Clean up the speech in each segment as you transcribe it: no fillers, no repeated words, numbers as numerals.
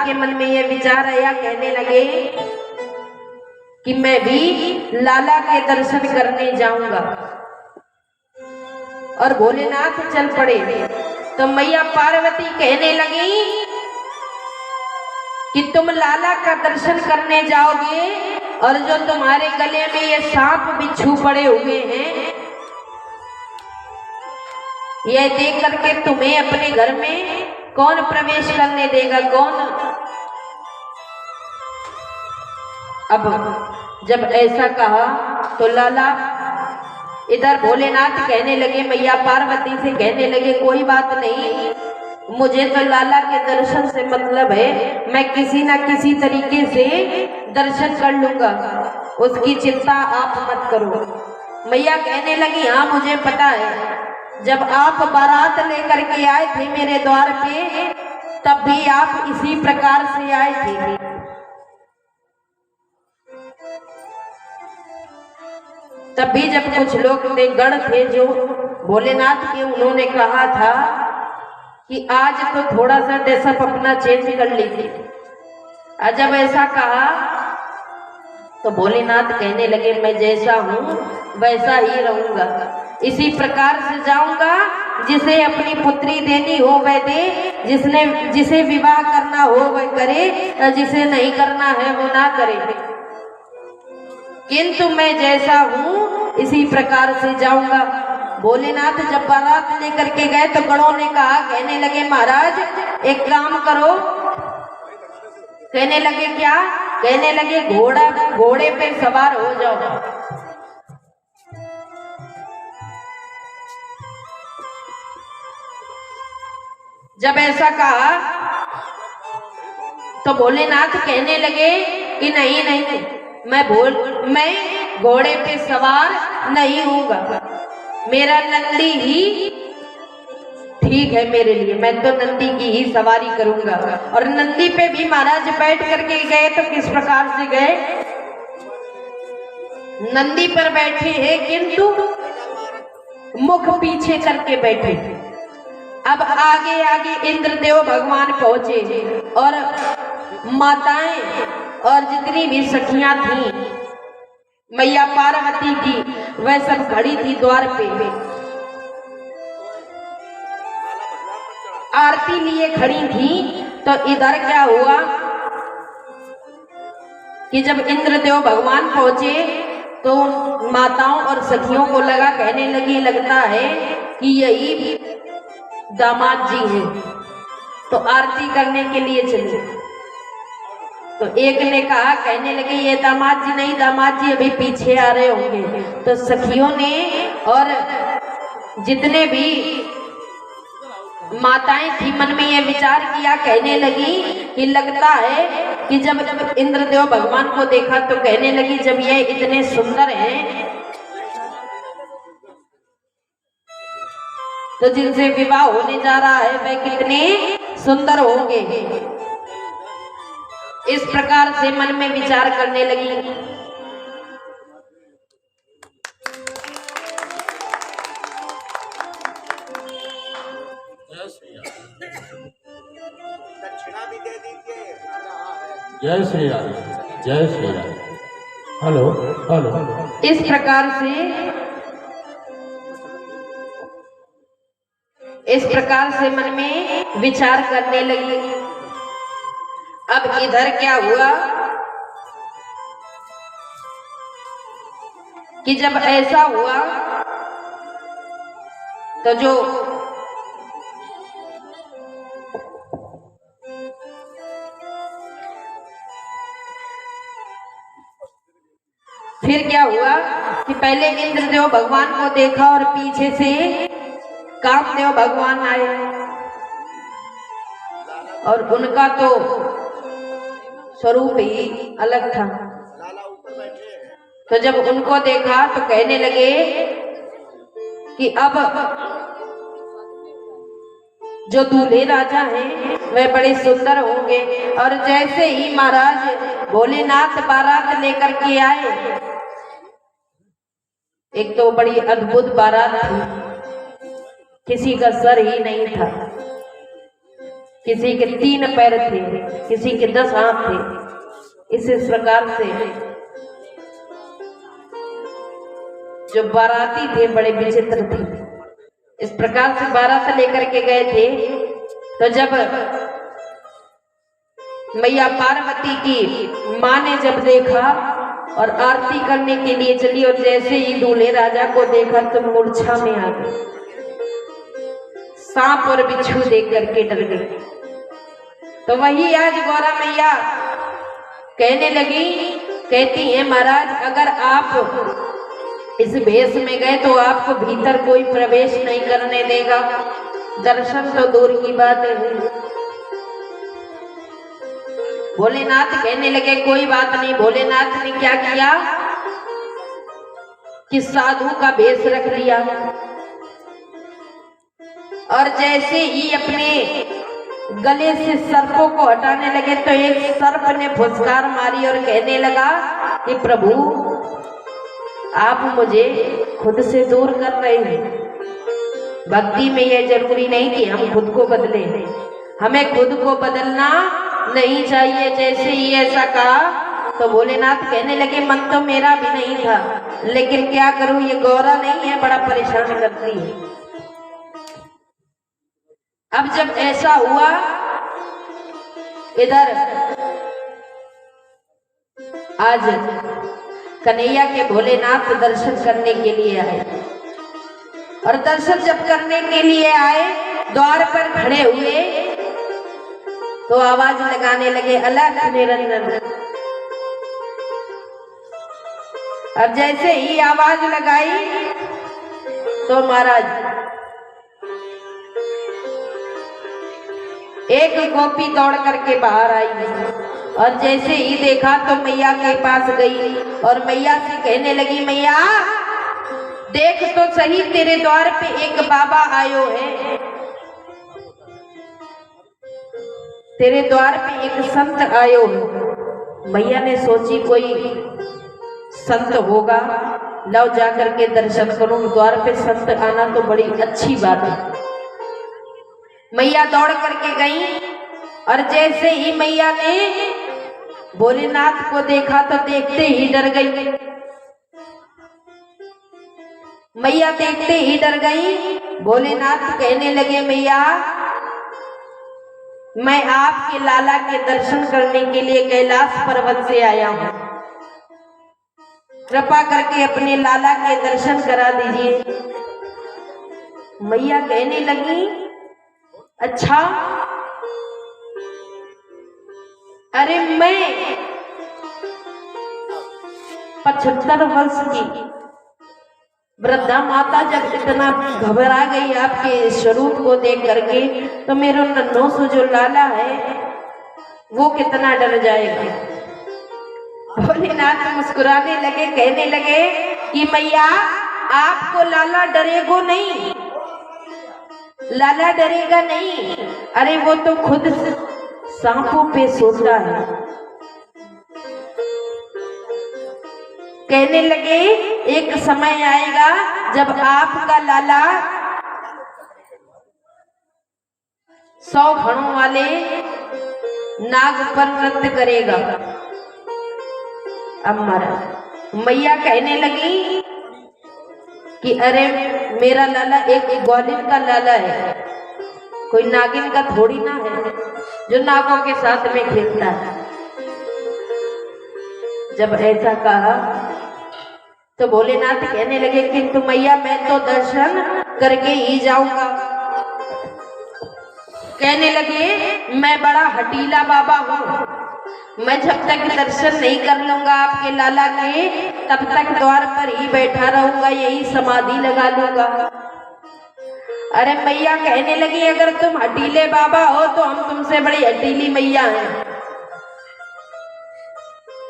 के मन में ये विचार आया, कहने लगे कि मैं भी लाला के दर्शन करने जाऊंगा। और भोलेनाथ चल पड़े। तो मैया पार्वती कहने लगी कि तुम लाला का दर्शन करने जाओगे और जो तुम्हारे गले में ये सांप बिच्छू पड़े हुए हैं, यह देख करके तुम्हें अपने घर में कौन प्रवेश करने देगा, कौन? अब जब ऐसा कहा तो लाला इधर भोलेनाथ कहने लगे, मैया पार्वती से कहने लगे कोई बात नहीं, मुझे तो लाला के दर्शन से मतलब है, मैं किसी ना किसी तरीके से दर्शन कर लूंगा, उसकी चिंता आप मत करो। मैया कहने लगी हाँ मुझे पता है, जब आप बारात लेकर के आए थे मेरे द्वार पे तब भी आप इसी प्रकार से आए थे। तब भी जब कुछ लोग थे, गण थे जो भोलेनाथ के, उन्होंने कहा था कि आज तो थोड़ा सा ड्रेसअप अपना चेंज कर लीजिए। और जब ऐसा कहा तो भोलेनाथ कहने लगे मैं जैसा हूँ वैसा ही रहूंगा, इसी प्रकार से जाऊंगा, जिसे अपनी पुत्री देनी हो वह दे, जिसे विवाह करना हो वह करे, जिसे नहीं करना है वो ना करे, किंतु मैं जैसा हूँ इसी प्रकार से जाऊंगा। भोलेनाथ जब बारात लेकर के गए तो गणों ने कहा, कहने लगे महाराज एक काम करो। कहने लगे क्या? कहने लगे घोड़े पे सवार हो जाओ। जब ऐसा कहा तो भोलेनाथ कहने लगे कि नहीं नहीं, मैं घोड़े पे सवार नहीं होऊंगा, मेरा नंदी ही ठीक है मेरे लिए, मैं तो नंदी की ही सवारी करूंगा। और नंदी पे भी महाराज बैठ करके गए तो किस प्रकार से गए? नंदी पर बैठे हैं किंतु मुख पीछे करके बैठे। अब आगे आगे इंद्रदेव भगवान पहुंचे और माताएं और जितनी भी सखियां थी मैया पार्वती की, वह सब खड़ी थी द्वार पे, आरती लिए खड़ी थी। तो इधर क्या हुआ कि जब इंद्रदेव भगवान पहुंचे तो माताओं और सखियों को लगा, कहने लगी लगता है कि यही दामाद जी हैं, तो आरती करने के लिए चले। तो एक ने कहा, कहने लगे ये दामाद जी नहीं, दामाद जी अभी पीछे आ रहे होंगे। तो सखियों ने और जितने भी माताएं थी मन में ये विचार किया, कहने लगी कि लगता है कि जब इंद्रदेव भगवान को देखा तो कहने लगी जब ये इतने सुंदर हैं तो जिनसे विवाह होने जा रहा है वे कितने सुंदर होंगे। इस प्रकार से मन में विचार करने लगी। दक्षिणा भी दे दीजिए। जय श्री राम, जय श्री राम। Hello hello. इस प्रकार से मन में विचार करने लगी। अब इधर क्या हुआ कि जब ऐसा हुआ तो जो फिर क्या हुआ कि पहले इंद्रदेव भगवान को देखा और पीछे से कामदेव भगवान आए और उनका तो स्वरूप ही अलग था। तो जब उनको देखा तो कहने लगे कि अब जो दूल्हे राजा हैं वह बड़े सुंदर होंगे। और जैसे ही महाराज भोलेनाथ बारात लेकर के आए, एक तो बड़ी अद्भुत बारात थी, किसी का सर ही नहीं था, किसी के 3 पैर थे, किसी के 10 हाथ थे। इस प्रकार से जो बाराती थे बड़े विचित्र थे। इस प्रकार से बारात लेकर के गए थे। तो जब मैया पार्वती की माँ ने जब देखा और आरती करने के लिए चली, और जैसे ही दूल्हे राजा को देखा तो मूर्छा में आ गई। सांप और बिच्छू देख करके डर गई। तो वही आज गौरा मैया कहने लगी, कहती है महाराज अगर आप इस भेष में गए तो आपको भीतर कोई प्रवेश नहीं करने देगा, दर्शन तो दूर की बात है। भोलेनाथ कहने लगे कोई बात नहीं। भोलेनाथ ने क्या किया कि साधु का भेष रख लिया, और जैसे ही अपने गले से सर्पों को हटाने लगे तो एक सर्प ने फुसकार मारी और कहने लगा कि प्रभु आप मुझे खुद से दूर कर रहे हैं। भक्ति में यह जरूरी नहीं कि हम खुद को बदले, हमें खुद को बदलना नहीं चाहिए। जैसे ही ऐसा कहा तो भोलेनाथ कहने लगे मन तो मेरा भी नहीं था, लेकिन क्या करूं ये गौरा नहीं है, बड़ा परेशान करती है। अब जब ऐसा हुआ, इधर आज कन्हैया के भोलेनाथ दर्शन करने के लिए आए, और दर्शन जब करने के लिए आए द्वार पर खड़े हुए तो आवाज लगाने लगे अलख निरंजन। अब जैसे ही आवाज लगाई तो महाराज एक गोपी दौड़ करके बाहर आई, और जैसे ही देखा तो मैया के पास गई और मैया से कहने लगी मैया देख तो सही तेरे द्वार पे एक बाबा आयो है, तेरे द्वार पे एक संत आयो है। मैया ने सोची कोई संत होगा, लाओ जाकर के दर्शन करूं। द्वार पे संत आना तो बड़ी अच्छी बात है। मैया दौड़ करके गई, और जैसे ही मैया ने भोलेनाथ को देखा तो देखते ही डर गई। मैया देखते ही डर गई। भोलेनाथ कहने लगे मैया मैं आपके लाला के दर्शन करने के लिए कैलाश पर्वत से आया हूं, कृपा करके अपने लाला के दर्शन करा दीजिए। मैया कहने लगी अच्छा, अरे मैं 75 वर्ष की वृद्धा माता जब इतना घबरा गई आपके स्वरूप को देख करके, तो मेरा नन्हो सो जो लाला है वो कितना डर जाएगा। भोलेनाथ मुस्कुराने लगे, कहने लगे कि मैया आपको लाला डरेगो नहीं, लाला डरेगा नहीं, अरे वो तो खुद सांपों पे सोता है। कहने लगे एक समय आएगा जब आपका लाला 100 फणों वाले नाग पर नृत्य करेगा। अब महाराज मैया कहने लगी कि अरे मेरा लाला एक ग्वालिन का लाला है, कोई नागिन का थोड़ी ना है जो नागों के साथ में खेलता है। जब ऐसा कहा तो भोलेनाथ कहने लगे किंतु मैया मैं तो दर्शन करके ही जाऊंगा। कहने लगे मैं बड़ा हटीला बाबा हूँ, मैं जब तक दर्शन नहीं कर लूंगा आपके लाला के तब तक द्वार पर ही बैठा रहूंगा, यही समाधि लगा लूंगा। अरे मैया कहने लगी अगर तुम हटीले बाबा हो तो हम तुमसे बड़ी हटीली मैया हैं,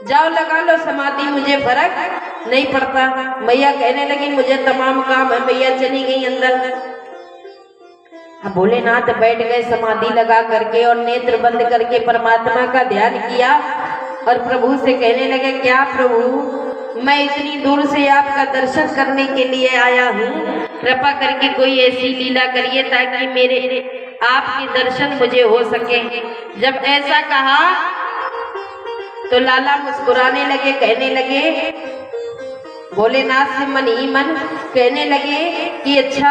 जाओ लगा लो समाधि, मुझे फर्क नहीं पड़ता। मैया कहने लगी मुझे तमाम काम है। मैया चली गई अंदर। अब भोलेनाथ बैठ गए समाधि लगा करके और नेत्र बंद करके परमात्मा का ध्यान किया और प्रभु से कहने लगे क्या प्रभु मैं इतनी दूर से आपका दर्शन करने के लिए आया हूँ, कृपा करके कोई ऐसी लीला करिए ताकि मेरे आपके दर्शन मुझे हो सके। जब ऐसा कहा तो लाला मुस्कुराने लगे, कहने लगे, भोलेनाथ से मन ही मन कहने लगे कि अच्छा,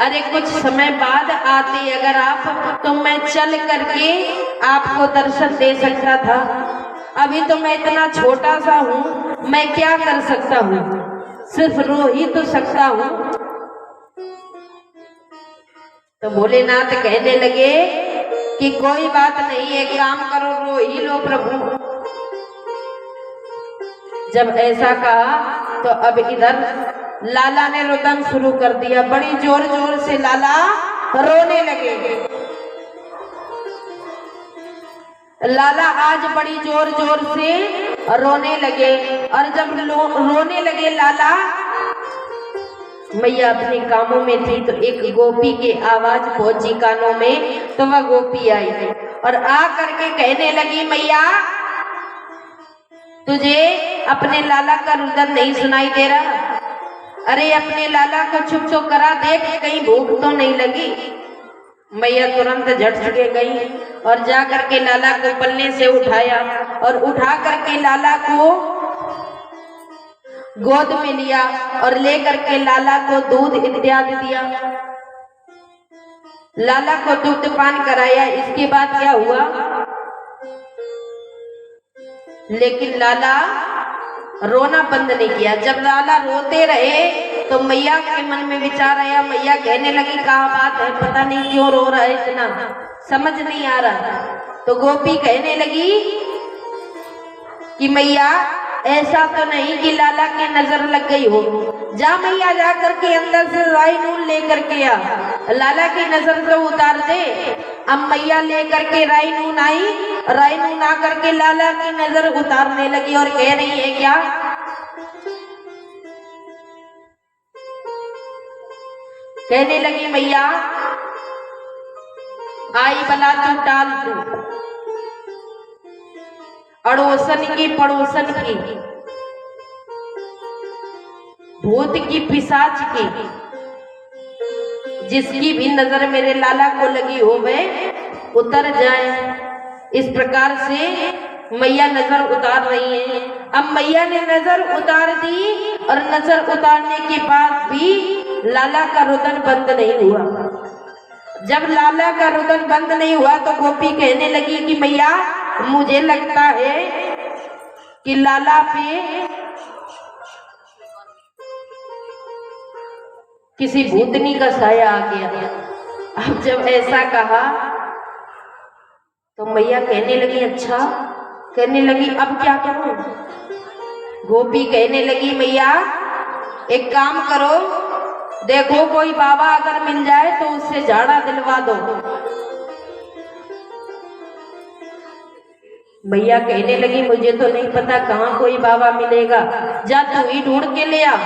अरे कुछ समय बाद आते अगर आप तो मैं चल करके आपको दर्शन दे सकता था। अभी तो मैं इतना छोटा सा हूँ, मैं क्या कर सकता हूँ, सिर्फ रो ही तो सकता हूँ। तो भोलेनाथ कहने लगे कि कोई बात नहीं, एक काम करो, रो ही लो प्रभु। जब ऐसा कहा तो अब इधर लाला ने रुदन शुरू कर दिया, बड़ी जोर जोर से लाला रोने लगे। लाला आज बड़ी जोर जोर से रोने लगे, और जब रोने लगे लाला, मैया अपने कामों में थी तो एक गोपी की आवाज पहुंची कानों में, तो वह गोपी आई और आ करके कहने लगी, मैया तुझे अपने लाला का रुदन नहीं सुनाई दे रहा? अरे अपने लाला को चुप तो करा, देख कहीं भूख तो नहीं लगी। मैया तुरंत झट के गई और जा करके लाला को पलने से उठाया और उठा करके लाला को गोद में लिया और ले करके लाला को दूध इत्यादि दिया, लाला को दूध पान कराया। इसके बाद क्या हुआ, लेकिन लाला रोना बंद नहीं किया। जब लाला रोते रहे तो मैया के मन में विचार आया, मैया कहने लगी, कहाँ बात है, पता नहीं क्यों रो रहा है इतना, समझ नहीं आ रहा। तो गोपी कहने लगी कि मैया ऐसा तो नहीं कि लाला की नजर लग गई हो, जा मैया जा करके अंदर से राई नून ले करके आ, लाला की नजर तो उतार दे। अब मैया ले करके राई नून आई, राई नून आ करके लाला की नजर उतारने लगी और कह रही है क्या, कहने लगी, मैया आई बला तू टाल तू, अड़ोसन की पड़ोसन की, भूत की पिशाच की, जिसकी भी नजर मेरे लाला को लगी हो वह उतर जाए। इस प्रकार से मैया नजर उतार रही है। अब मैया ने नजर उतार दी और नजर उतारने के बाद भी लाला का रुदन बंद नहीं हुआ। जब लाला का रुदन बंद नहीं हुआ तो गोपी कहने लगी कि मैया मुझे लगता है कि लाला पे किसी भूतनी का साया आ गया। अब जब ऐसा कहा तो मैया कहने लगी, अच्छा, कहने लगी अब क्या करूं? गोपी कहने लगी, मैया एक काम करो, देखो कोई बाबा अगर मिल जाए तो उससे झाड़ा दिलवा दो। मैया कहने लगी, मुझे तो नहीं पता कहाँ कोई बाबा मिलेगा, जा तू ही ढूंढ के ले आ।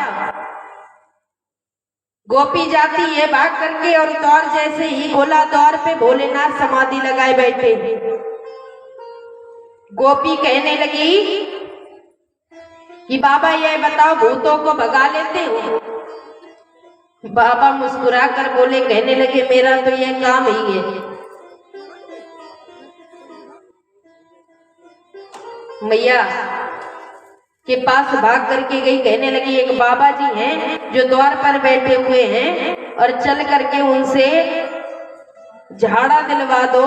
गोपी जाती है भाग करके और द्वार जैसे ही खोला, द्वार पे भोलेनाथ समाधि लगाए बैठे। गोपी कहने लगी कि बाबा ये बताओ भूतों को भगा लेते हो? बाबा मुस्कुरा कर बोले, कहने लगे, मेरा तो ये काम ही है। मैया के पास भाग करके गई, कहने लगी, एक बाबा जी हैं जो द्वार पर बैठे हुए हैं और चल करके उनसे झाड़ा दिलवा दो,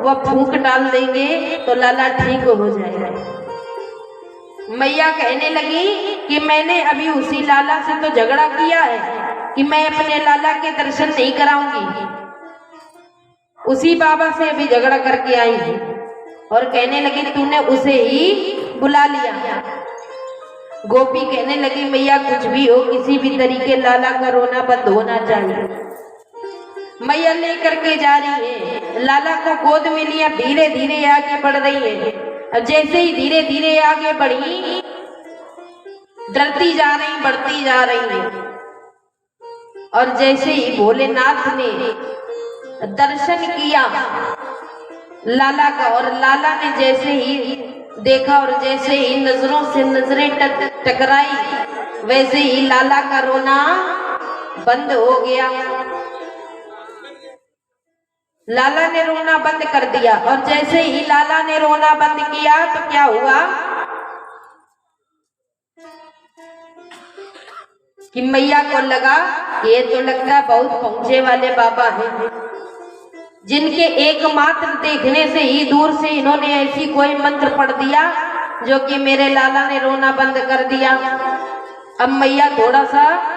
वह फूंक डाल देंगे तो लाला ठीक हो जाएगा। मैया कहने लगी कि मैंने अभी उसी लाला से तो झगड़ा किया है कि मैं अपने लाला के दर्शन नहीं कराऊंगी, उसी बाबा से अभी झगड़ा करके आई हूँ। और कहने लगी, तूने उसे ही बुला लिया। गोपी कहने लगी, मैया कुछ भी हो, किसी भी तरीके लाला का रोना बंद होना चाहिए। मैया लेकर के जा रही है, लाला को गोद में लिया, धीरे धीरे आगे बढ़ रही है। अब जैसे ही धीरे धीरे आगे बढ़ी, डरती जा रही, बढ़ती जा रही है। और जैसे ही भोलेनाथ ने दर्शन किया लाला का, और लाला ने जैसे ही देखा और जैसे ही नजरों से नजरें टकराई, वैसे ही लाला का रोना बंद हो गया। लाला ने रोना बंद कर दिया और जैसे ही लाला ने रोना बंद किया तो क्या हुआ कि मैया को लगा कि ये तो लगता है बहुत पहुंचे वाले बाबा हैं, जिनके एकमात्र देखने से ही दूर से इन्होंने ऐसी कोई मंत्र पढ़ दिया जो कि मेरे लाला ने रोना बंद कर दिया। अब मैया थोड़ा सा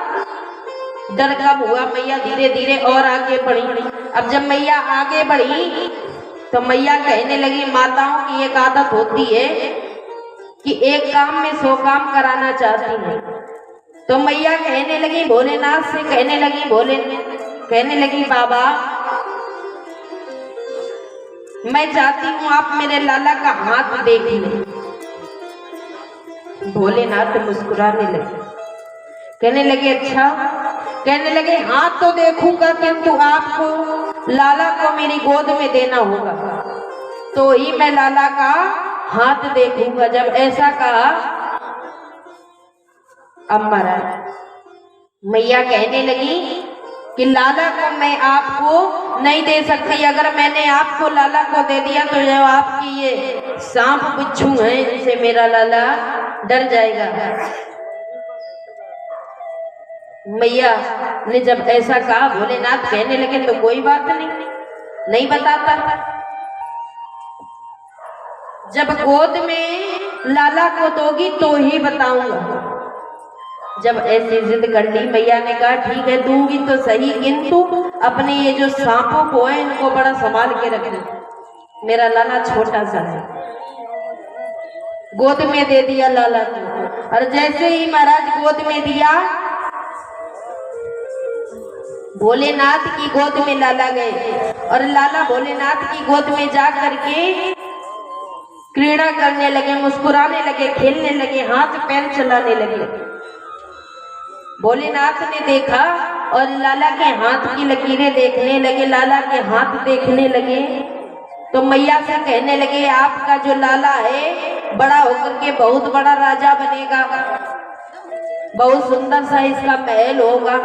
डर कब हुआ, मैया धीरे धीरे और आगे बढ़ी। अब जब मैया आगे बढ़ी तो मैया कहने लगी, माताओं की एक आदत होती है कि एक काम में 100 काम कराना चाहती है। तो मैया कहने लगी भोलेनाथ से, कहने लगी बाबा मैं चाहती हूँ आप मेरे लाला का हाथ देख लें। भोलेनाथ मुस्कुराने लगे, कहने लगे अच्छा, कहने लगे हाथ तो देखूंगा किंतु आपको लाला को मेरी गोद में देना होगा तो ही मैं लाला का हाथ देखूंगा। जब ऐसा कहा अब महाराज मैया कहने लगी कि लाला को मैं आपको नहीं दे सकती, अगर मैंने आपको लाला को दे दिया तो जो आपकी ये सांप बिच्छू है इनसे मेरा लाला डर जाएगा। मैया ने जब ऐसा कहा भोलेनाथ कहने लगे तो कोई बात नहीं बताता, जब गोद में लाला को दोगी तो ही बताऊंगा। जब ऐसी जिद कर ली मैया ने कहा ठीक है दूंगी तो सही, किंतु अपने ये जो सांपों को है इनको बड़ा संभाल के रखना, मेरा लाला छोटा सा है। गोद में दे दिया लाला को और जैसे ही महाराज गोद में दिया भोलेनाथ की गोद में लाला गए और लाला भोलेनाथ की गोद में जा करके क्रीड़ा करने लगे, मुस्कुराने लगे, खेलने लगे, हाथ पैर चलाने लगे। भोलेनाथ ने देखा और लाला के हाथ की लकीरें देखने लगे, लाला के हाथ देखने लगे तो मैया से कहने लगे आपका जो लाला है बड़ा होकर के बहुत बड़ा राजा बनेगा, बहुत सुंदर सा इसका महल होगा,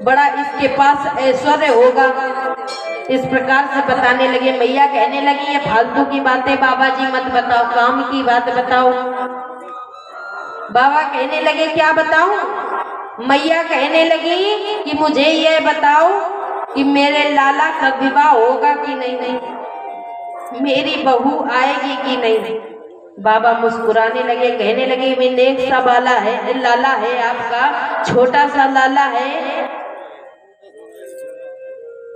बड़ा इसके पास ऐश्वर्य होगा। इस प्रकार से बताने लगे। मैया कहने लगी ये फालतू की बातें बाबा जी मत बताओ, काम की बात बताओ। बाबा कहने लगे क्या बताऊं? मैया कहने लगी कि मुझे ये बताओ कि मेरे लाला का विवाह होगा कि नहीं, मेरी बहू आएगी कि नहीं। बाबा मुस्कुराने लगे, कहने लगे मैं नेक सा लाला है आपका, छोटा सा लाला है,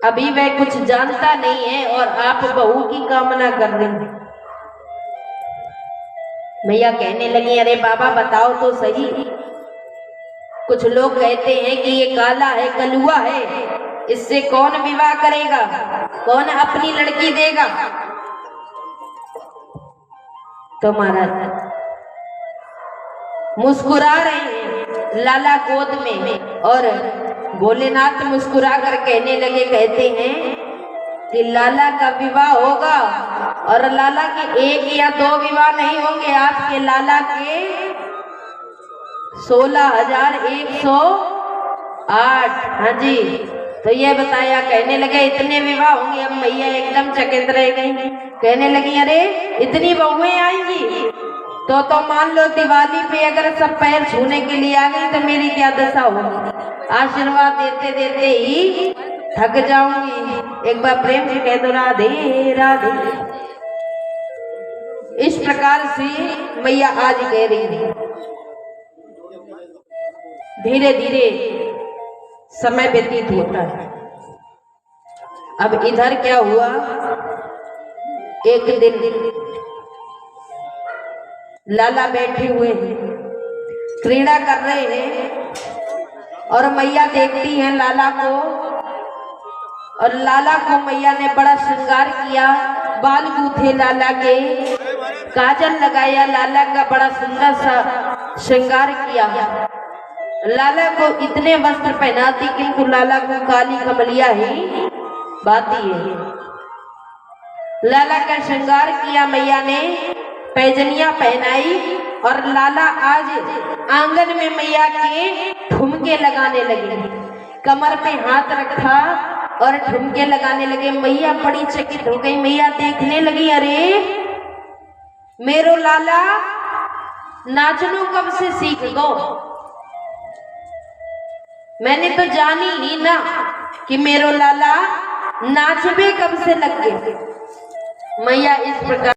अभी वह कुछ जानता नहीं है और आप बहू की कामना कर रहे हैं। मैया कहने लगी अरे बाबा बताओ तो सही, कुछ लोग कहते हैं कि ये काला है, कलुआ है, इससे कौन विवाह करेगा, कौन अपनी लड़की देगा। तो महाराज मुस्कुरा रहे हैं लाला गोद में और भोलेनाथ मुस्कुरा कर कहने लगे, कहते हैं कि लाला का विवाह होगा और लाला के 1 या 2 विवाह नहीं होंगे, आपके लाला के 16,108। हाँ जी, तो ये बताया, कहने लगे इतने विवाह होंगे। अब मैया एकदम चकित रह गई, कहने लगी अरे इतनी बहुएं आएंगी तो मान लो दिवाली पे अगर सब पैर छूने के लिए आ गई तो मेरी क्या दशा होगी, आशीर्वाद देते देते ही थक जाऊंगी। एक बार प्रेम से कह दो राधे राधे। इस प्रकार से मैया आज कह रही थी। धीरे धीरे समय व्यतीत होता है। अब इधर क्या हुआ, एक दिन लाला बैठे हुए हैं, क्रीड़ा कर रहे हैं और मैया देखती हैं लाला को और लाला को मैया ने बड़ा श्रृंगार किया, बाल गूथे लाला के, काजल लगाया, लाला का बड़ा सुंदर सा श्रृंगार किया। लाला को इतने वस्त्र पहनाती किंतु लाला को काली कमलिया ही बाती है। लाला का श्रृंगार किया मैया ने, पैजनिया पहनाई और लाला आज आंगन में मैया के ठुमके लगाने लगे। कमर पे हाथ रखा और ठुमके लगाने लगे। मैया बड़ी चकित हो गई। मैया देखने लगी, अरे मेरो लाला नाचनो कब से सीख गो? मैंने तो जानी ही ना कि मेरो लाला नाचबे कब से लग गए। मैया इस प्रकार